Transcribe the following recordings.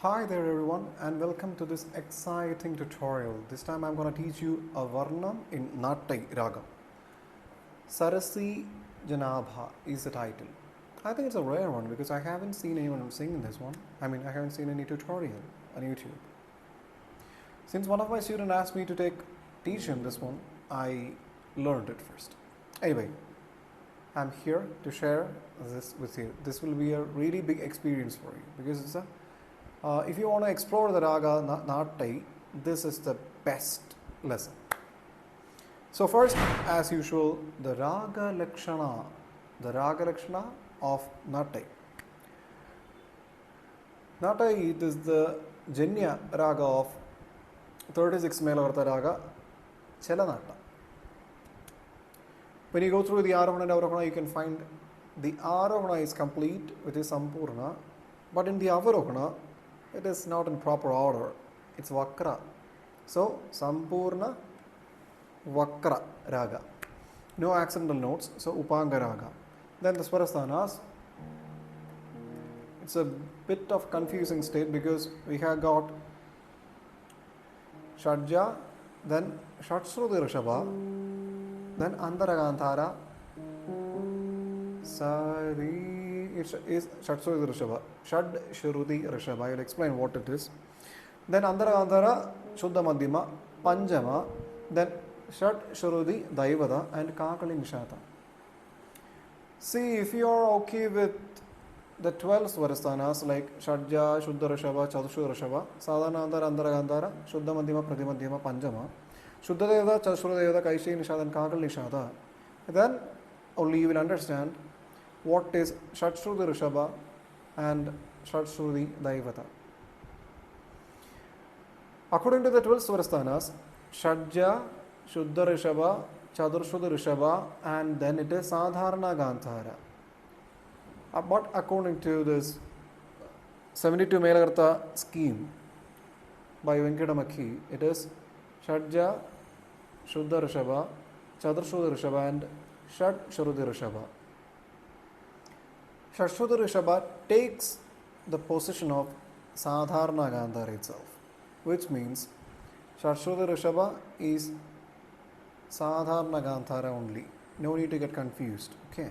Hi there everyone and welcome to this exciting tutorial. This time I'm going to teach you a Varnam in Natai raga. Sarasijanabha is the title. I think it's a rare one because I haven't seen anyone singing this one. I haven't seen any tutorial on YouTube. Since one of my students asked me to teach him this one, I learned it first. Anyway, I'm here to share this with you. This will be a really big experience for you because it's if you want to explore the raga Natai, this is the best lesson. So first, as usual, the raga lakshana of Natai. Natai is the Janya raga of 36 Melavartha raga Chelanata. When you go through the Arohana and Avarohana, you can find the Arohana is complete with its Sampurna, but in the Avarohana, it is not in proper order. It's Vakra. So, Sampurna Vakra raga. No accidental notes. So, Upanga raga. Then the Swarasthanas. It's a bit of confusing state because we have got Shadja, then Shatshrudi Rishabha, then Antaragantara, Sari. It is Shatshrudi Rishabha. Shad Shruti Rishabha. I will explain what it is. Then Antaragantara, Shuddha Madhyama, Panjama, then Shad Shruti Daivada and Kakali Nishata. See, if you are okay with the 12 Svarasthanas like Shadja, Shuddha Rishabha, Chatushu Rishabha, Sadhana Antaragantara, Shuddha Madhyama, Pratimadhyama, Panjama, Shuddha Devada, Chatushu Devada, Kaishi Nishata and Kakali Nishata, then only you will understand what is Shatshruti Rishabha and Shatshruti Daivata. According to the 12 Svarasthanas, Shadja, Shuddha Rishabha, Chaturshruti Rishabha, and then it is Sadharana Gandhara. But according to this 72 Melagartha scheme by Venkatamakhi, it is Shadja, Shuddha Rishabha, Chaturshruti Rishabha, and Shadshruti Rishabha. Shadshruti Rishabha takes the position of Sadharana Gandhara itself, which means Shadshruti Rishabha is Sadharana Gandhara only. No need to get confused. Okay.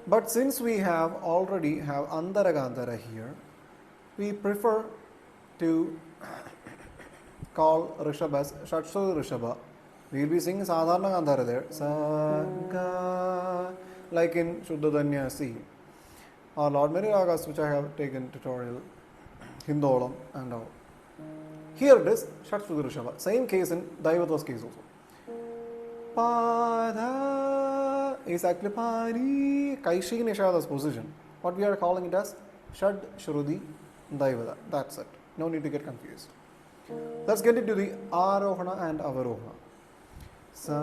But since we already have Andara Gandhara here, we prefer to call Rishabha as Shadshruti Rishabha. We will be singing Sadharana Gandhara there. Saga, like in Shuddha Danya C. Or Lord many ragas which I have taken tutorial, Hindolam and all. Here it is Shadshruti Rishabha. Same case in Daivata's case also. Pada is actually Pari, Kaishi Nishada's position. What we are calling it as Shad Shruti Daivata. That's it. No need to get confused. Let's get into the Arohana and Avarohana. Sari.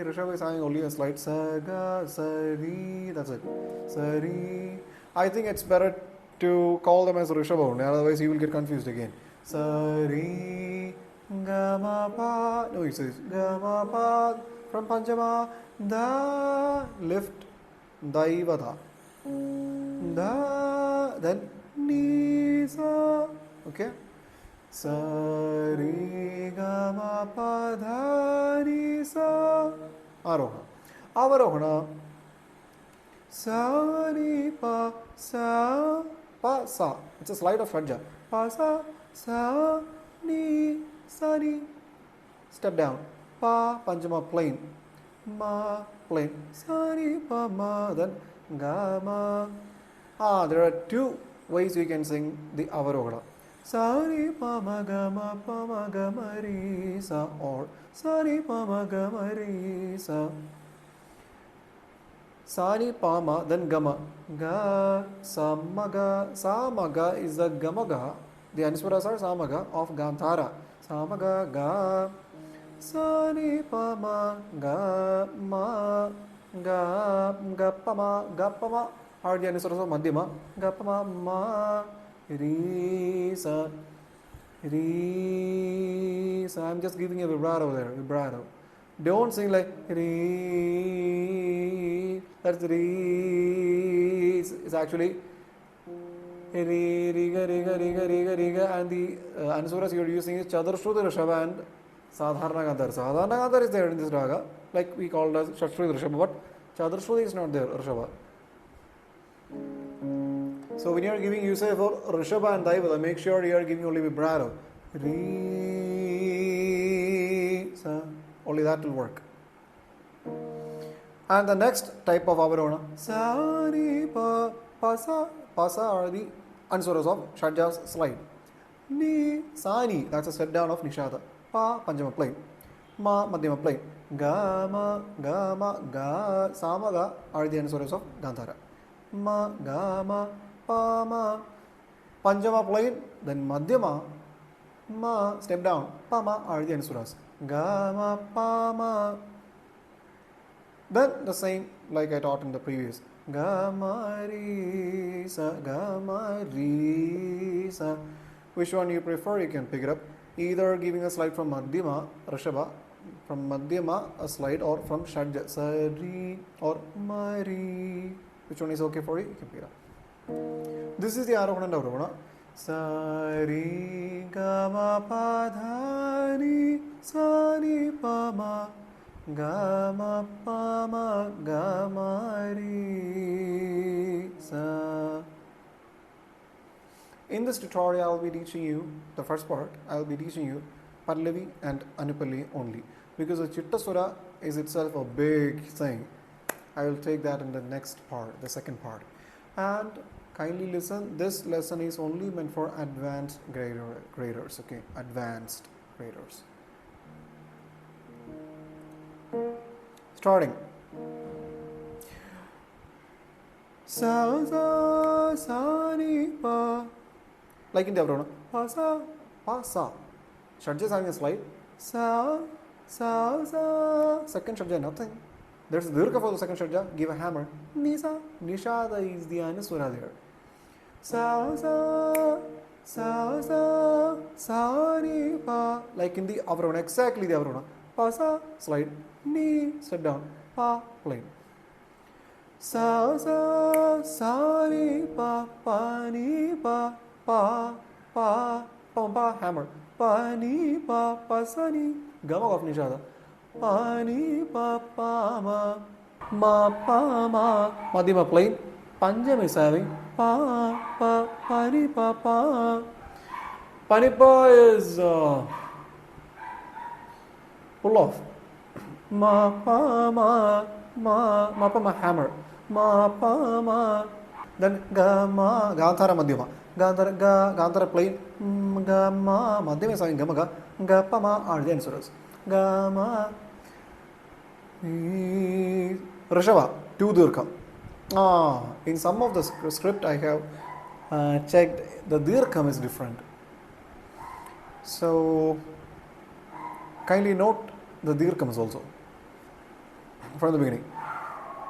Rishabha is having only a slight Saga, Sari. That's it. Sari. I think it's better to call them as Rishabha only, otherwise you will get confused again. Sari. Gama Pa. No, it says Gama Pa from Panjama. Da. Lift. Daivata. Da. Then Nisa. Okay. Sari Gama Pa Dha Ni Sa. Arohana. Avarohana. Sari Pa Sa Pa Sa. It's a slide of Shadja. Pa Sa Sa Ni Sa Ni. Step down. Pa Panjama plain. Ma plain. Sari Pa Ma. Then Gama. There are two ways we can sing the Avarohana. Sari pa ma ga ma ri sa, or Sari pa ma ga ma ri sa. Sari pa ma, then gama. Ga sa ma ga is the gamaga. The answaras are samaga of Gandhara. Samaga ga. Sari pa ma ga pa ma. Are the answaras of Madhyama. Ga pa ma. Re, sa. I'm just giving a vibrato there. Vibrato. Don't sing like re. That's re. is actually Re, Riga, Riga, Riga, Riga, Riga, and the Ansuras you are using is Chatushruti Rishabha and Sadharana Gandhar. Sadharana Gandhar is there in this raga, like we called as Shatshruti Rishabha, but Chatushruti is not there, Rishabha. So when you are giving usage for Rishabha and Daivata, make sure you are giving only vibrato. Re, sa, only that will work. And the next type of avarona, sa, ni, pa, pa, sa. Pasa are the answaras of Shadja's slide. Ni, sa, ni, that's a set down of Nishada. Pa, Panjama plane. Ma, Madhyama plane. Ga, ma, ga, ma, ga, sa, ma, ga are the answaras of Gandhara. Ma, ga, ma, pa, ma. Panjama plane, then Madhyama, ma, step down. Pa, ma are the answaras. Ga, ma, pa, ma. Then the same like I taught in the previous. Ga, ma, ri, sa, ga, ma, ri, sa. Which one you prefer, you can pick it up. Either giving a slide from Madhyama, Rishabha, from Madhyama a slide, or from Shadja, sa, ri, or ma, ri. Which one is okay for you? You can pick it up. This is the Arohana and Arohana. Sa, ri, ga, ma, pa, dha, ni, sa, ni, pa, ma. Ga, ma, pa, ma, ga, ma, ri, sa. In this tutorial, I will be teaching you the first part. I will be teaching you Pallavi and Anupalli only, because the Chittaswara is itself a big thing. I will take that in the next part, the second part. And kindly listen, this lesson is only meant for advanced graders, okay? Advanced graders. Starting. Sa, sa, sa, ni, pa. Like in the Avrona. Pa, sa, pa, sa. Shadja is having a slide. Sa, sa, sa. Second Shadja, nothing. There's Dirgha for the second Shadja. Give a hammer. Nisa. Nishada is the Anuswara there. Sa, sa, sa, sa, sa, ni, pa. Like in the Avrona. Exactly the Avrona. Pa, sa, slide. Ni, step down. Pa, plane. Sa, sa, sa, ni, pa, pa, ni, pa, pa, pa, pa, pa, hammer. Pa, ni, pa, pa, sa, ni. Gama of Nishada. Pa, ni, pa, pa, ma. Ma, pa, ma. Madhyama plane. Panjam is having pa, pa, pa, ni, pa, pa. Panipa is pull off. Ma, pa, ma, ma, pa, ma, hammer. Ma, pa, ma. Then ga, ma, Gandhara Madhyama. Gandhara, ga, Gandhara plane. Ga, ma, Madhyama is having gama, ga, pa, ma are the answers. Ga, ma. Rishabha, 2 Dirgha. In some of the script I have checked, the Dirgham is different. So, kindly note the Dirghams also from the beginning.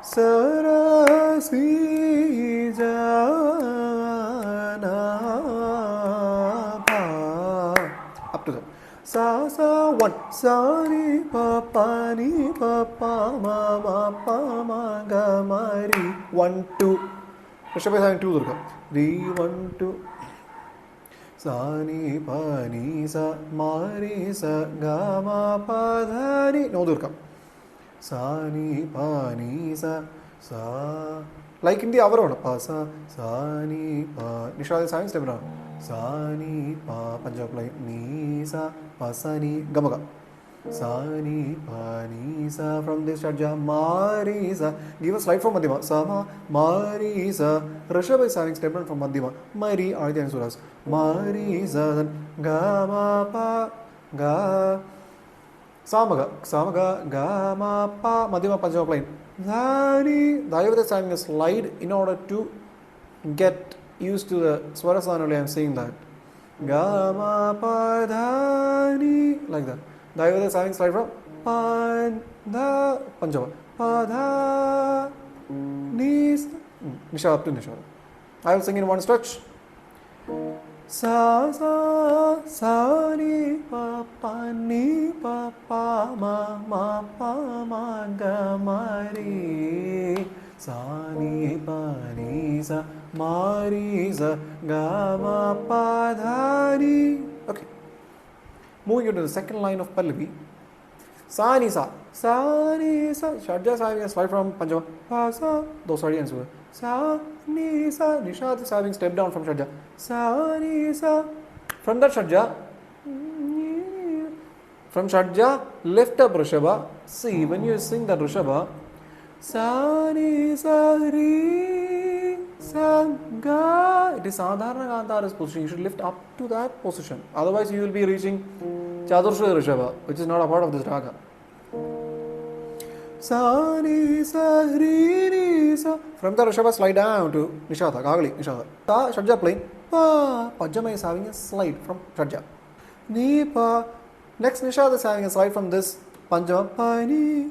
Sarasijanabha. Up to that. Sa, sa, 1. Sa, ni, pa, pa, ni, pa, pa, ma, ma, pa, ma, ga, ma, ri. 1, 2. Rishabha is having 2 Dirgha. Ri, 1, 2. Sa, ni, pa, ni, sa, ma, ri, sa, ga, ma, pa, dha, ni. No Dirgha. Sa, ni, pa, ni, sa, sa. Like in the Avarona. Pa, sa, ni, pa. Nishad is having step down. Sa, ni, pa, Punjab like ni, sa, pa, sa, ni, gamaga. Sa, ni, pa, ni, sa. From this Shadja, ma, ri, sa. Give a slide from Madhyama. Sa, ma, ri, sa. Rishabha is having step down from Madhyama. Ma, ri are the answers. Ma, ri, sa. Then ga, ma, pa, ga. Samaga, samaga, ga, ma, pa. Madhyama Punjab plane. Dhani. Dayavata is having a slide in order to get used to the Swarasana only. I am saying that. Ga, ma, pa, dha, ni. Like that. Dayavata is having slide from pan, dha, Punjab. Pa, dha, ni, Nishad up to Nishad. I will sing in one stretch. sa sa sa ni pa pa ni pa pa ma ma pa ma ga ma re sa ni pa ni sa ma re sa ga ma pa dha ni. Okay, moving into the second line of Pallavi. Sa ni sa Shadja is having a slide from Panjama. Pa sa, those are the answers. Sa ni sa, Nishad is having step down from Shadja. Sa ni sa, from that Shadja, lift up Rishabha. See, when you sing that Rishabha, sa ni sa ri sa ga, it is Sadharana Gandhara's position. You should lift up to that position. Otherwise, you will be reaching Chaturshri Rishabha, which is not a part of this raga. Sa ni sa ri ni sa. From the Rishabha, slide down to Nishada, Gagli, Nishada. Ta Shadja playing. Pa Pajama is having a slide from Shadja. Ni pa. Next Nishada is having a slide from this Panjama. Pa ni.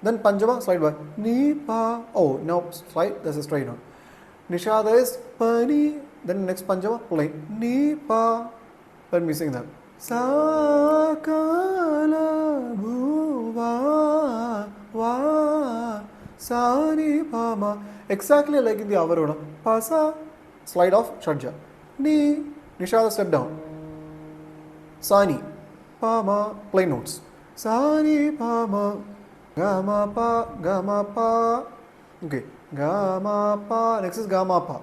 Then Panjama slide by. Ni pa. Oh no, slide. This is straight on. Nishada is pa ni. Then next Panjama playing. Ni pa. Let me sing that. Sakala bhuva va sani pama. Exactly like in the Avarona. Pasa, slide off, Shadja. Ni, Nishada step down. Sani, pama, plain notes. Sani pama, gama pa. Okay, gama pa. Next is gama pa.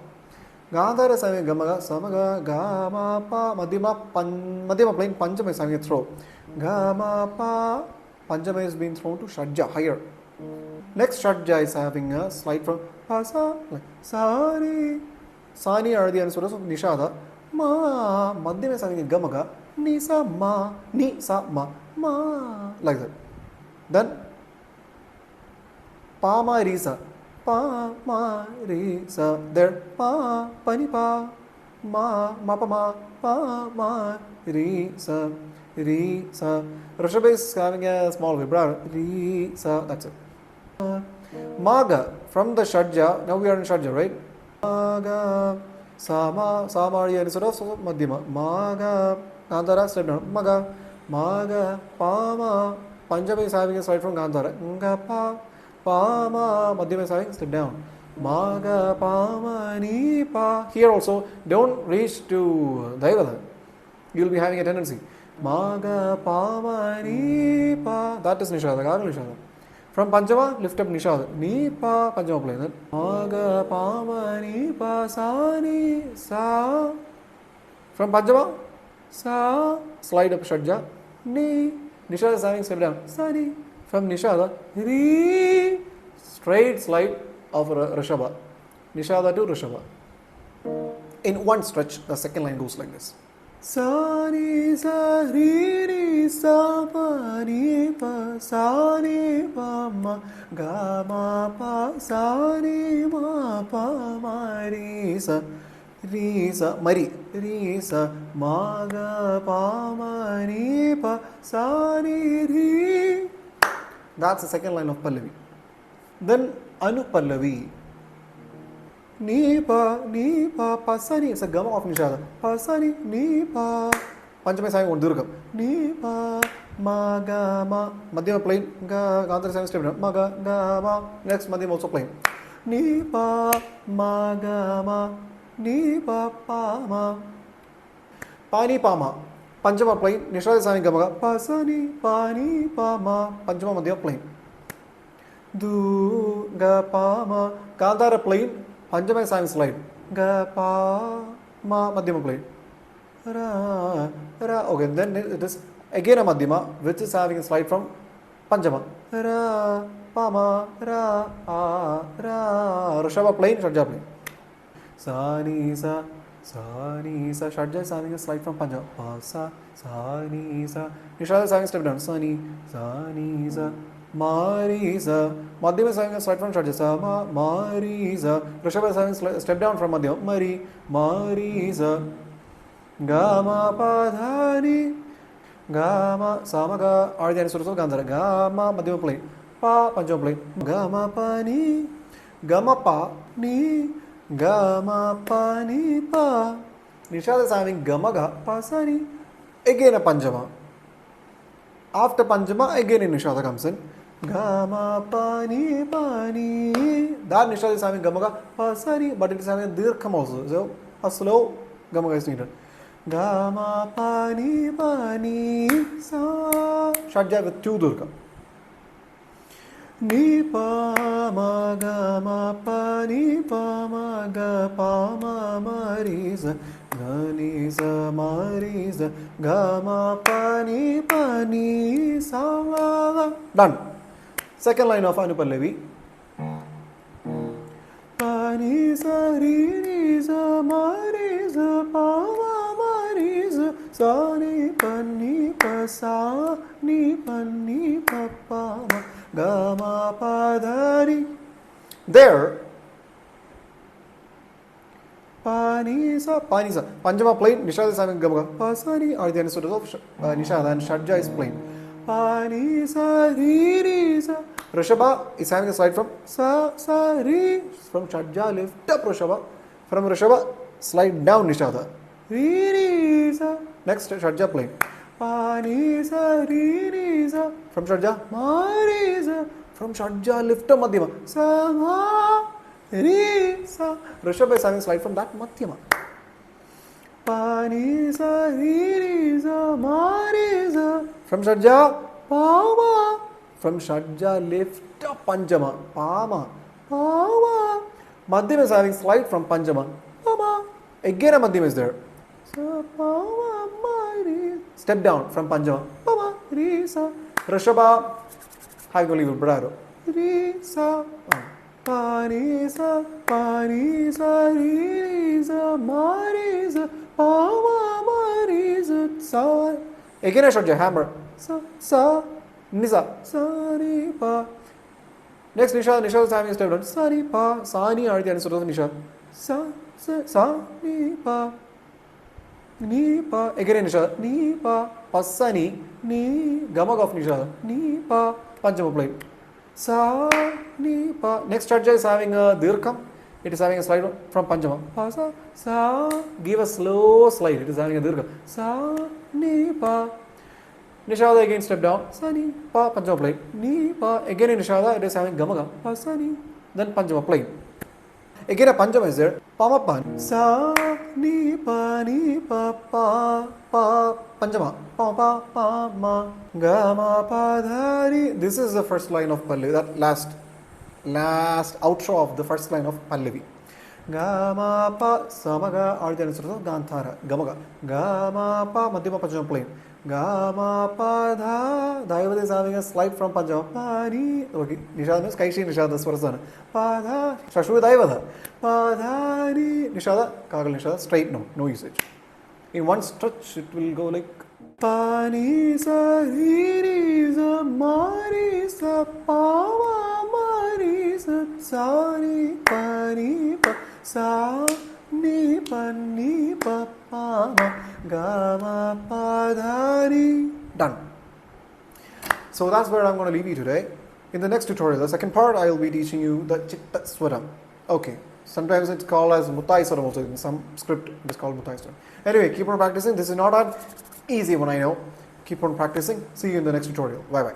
Gandhara is having gamaga, samaga, gama pa, madhyama plain, panchama is having a throw. Gama pa, panchama is being thrown to Shadja, higher. Next Shadja is having a slide from Pasa, Sani are the answers of Nishada. Ma, madhyama is having a gamaga, ni sa ma, like that. Then pa ma ri sa. Pa ma re sa, there pa ni pa ma pa ma pa ma re sa. Rishabha is having a small vibrato. Re sa, that's it. Maga, from the Shadja, now we are in Shadja, right? Maga sama is sort of madhyama. Maga Gandhara step down. Maga pa ma. Panjama is having a slide from Gandhara. Nga pa. Pama, madhyama is having step down. Maga, pama, ni, pa. Here also, don't reach to Daivada. You will be having a tendency. Maga, pama, ni, pa. That is Nishada, Gaga Nishada. From Panjama, lift up Nishada. Ni, pa, Panjama play that. Maga, pama, ni, pa, sa, ni, sa. From Panjama, sa, slide up Shadja. Ni, Nishada is having step down. Sa, ni. From Nishada, ri, straight slide of Rishabha. Nishada to Rishabha. In one stretch, the second line goes like this. Sa ni sa ri ni sa pa ni pa sa ni pa ma ga ma pa sa ni ma pa ma ri sa mari ri sa ma ga pa ma ni pa sa ni ri. That's the second line of Pallavi. Then Anupallavi. Ni pa pasani. It's a gama of Nishada. Pasani ni pa. Panchama is having one durgam. Ni pa ma ga ma. Madhyama plain. Gandhara is having step down. Ma ga ma. Next Madhyama also plain. Ni pa ma ga ma. Ni pa pa ma. Pa ni pa ma. Panchama plain, Nishada is having gamaga. Pasani, pani, pama. Panchama madhyama plain. Du, ga, pama. Gandhara plain, Panchama is having slide. Ga, pa, ma, madhyama plain. Ra. Okay, then it is again a madhyama, which is having a slide from Panchama. Ra, pama, ra, Rishabha plain, Shadja plain. Sani, sa. Shadja is having a slide from Panjama. Pasa, sani, sa. Nishada is having a step down. Sani, sa. Mari, sa. Madhyama is having a slide from Shadja. Sa, mari, sa. Rishabha is having a step down from Madhyama. Mari, sa. Gama, pa, dhani. Gama, samaga. Are the answers of Gandhara. Gama, Madhyama plain. Pa, Panjama plain. Gama, pa, ni. Gama, pa, ni. Gama pa ni pa. Nishada is having Gamaga, Pasani, again a Panjama. After Panjama, again a Nishada comes in. Gama Pani Pani. That Nishada is having Gamaga, Pasani, but it is having a Dirkham also. So a slow Gamaga is needed. Gama Pani Pani Sa. Shadja with 2 Durga. Ni pa ma ga ma pa ni pa ma ga pa ma ma ri za ga ni za ma ri za ga ma pa ni sa. Done. Second line of Anupallavi. Pa ni sa ri za ma ri za pa ma ma ri za sa ni pa sa ni pa pa ma. Gama Padari. There, Panisa, Panjama plain, Nishada is having Gamaga. Pasani are the answers of Nishada and Shadja is plain. Panisa, Risa. Rishabha is having a slide from Sa, Ri. From Shadja, lift up Rishabha. From Rishabha, slide down Nishada. Risa. Next, Shadja plain. Panisa, Risa. From Shadja, Marisa. From Shadja, lift up Madhyama. Sa, Ma, Ri, Sa. Rishabha is having a slide from that Madhyama. Panisa, Risa, Marisa. From Shadja, Pama. From Shadja, lift up Panjama. Pama. Pama. Madhyama is having slide from Panjama. Pama. Again a Madhyama is there. Sa, Pama, Mari. Step down from Panjama. Pama, Risa. Rishabha having only vibrato. Risa. Panisa, Panisa, Risa, Marisa, Pama, Marisa, Sa. Again I shot your hammer. Sa, Nisa, Sa, Ni, Pa. Next Nisha is having a step down. Sa, Ni, Pa. Sa, Ni are the answers of Nisha. Sa, Ni, Pa. Ni, Pa. Again Nisha. Ni, Pa. Pasani. Ni. Gamak of Nisha. Ni, Pa. Panchama plane. Sa, Ni, Pa. Next Shadja is having a Dirkham. It is having a slide from Panchama. Pa, Sa. Give a slow slide. It is having a Dirkham. Sa, Ni, Pa. Nishada again step down. Sa, Ni, Pa. Panchama plane. Ni, Pa. Again in Nishada it is having Gamaga. Pa, Sa, Ni. Then Panchama plane. Again a Panchama is there. Pama, Pan. Sa, Ni, Pa, Pa, Pa. Panchama. Pa, Pa, Pa, Ma. Gama, Pa, Dhari. This is the first line of Pallavi. That last outro of the first line of Pallavi. Gama, Pa, Samaga are the answers of Ganthara. Gamaga. Gama, Pa, Madhyama Panchama plane. Gama, Pa, Dha. Daiva is having a slide from Panchama. Pa, Ni. Okay. Nishada means Kaishi Nishada Swarasana. Pa, Dha. Shashu Daiva. Pa, Dha, Ni. Nishada. Kagal Nishada. Straight no usage. In one stretch it will go like Pa, Ni, Sa, Ri, Sa, Ma, Ri, Sa, Pa, Ma, Ri, Sa, Sa, Ni, Pa, Ni, Pa, Sa, Ni, Pa, Ni, Pa, Pa, Ma, Ga, Ma, Pa, Dha, Ni. Done. So that's where I'm going to leave you today. In the next tutorial, the second part, I will be teaching you the Chitta Swaram. Okay. Sometimes it's called as Mutai Swaram also. In some script, it is called Mutai Swaram. Anyway, keep on practicing. This is not an easy one, I know. Keep on practicing. See you in the next tutorial. Bye-bye.